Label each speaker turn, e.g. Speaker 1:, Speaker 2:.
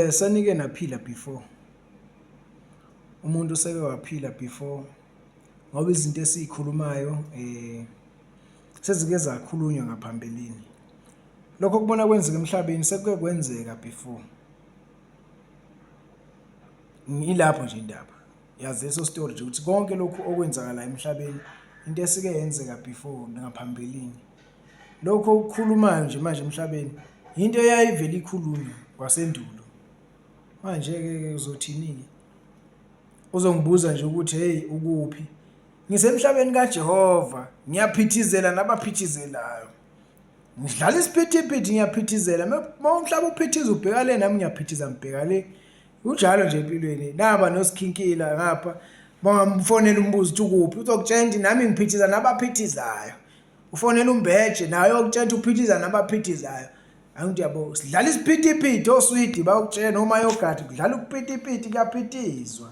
Speaker 1: Sanike naphila before. Umuntu useke waphila before ngoba izinto esizikhulumayo sezike zakhulunywa ngaphambilini. Lokho kubona kwenzeka emhlabeni sekuke kwenzeka before. Ilapho nje indaba. Yazi leso story nje ukuthi konke lokhu okwenzakala emhlabeni into esike yenzeka before ngaphambilini. Lokho okukhulumayo nje manje emhlabeni into eyayivela ikhulunywa kwasendulo. Manje-ke uzothini-ke? Uzongibuza nje ukuthi hey ukuphi? Ngisemhlabeni kaJehova, ngiyaphithizela nabaphithizelayo. Ngidlala isiphithiphithi ngiyaphithizela. Umhlaba uphithiza ubheka le nami ngiyaphithiza ngibheka le. Unjalo nje empilweni. Naba nosikhinkila ngapha. Bangamfonela umbuzo ukuthi ukuphi? Uzokutshela ukuthi nami ngiphithiza nabaphithizayo. Ufonela umbeje naye uyokutshela ukuthi uphithiza nabaphithizayo. Angithi yabo sidlala isiphithiphithi oswidi bayokutshela noma yogadi kudlala ukuphithiphithi kuyaphithizwa.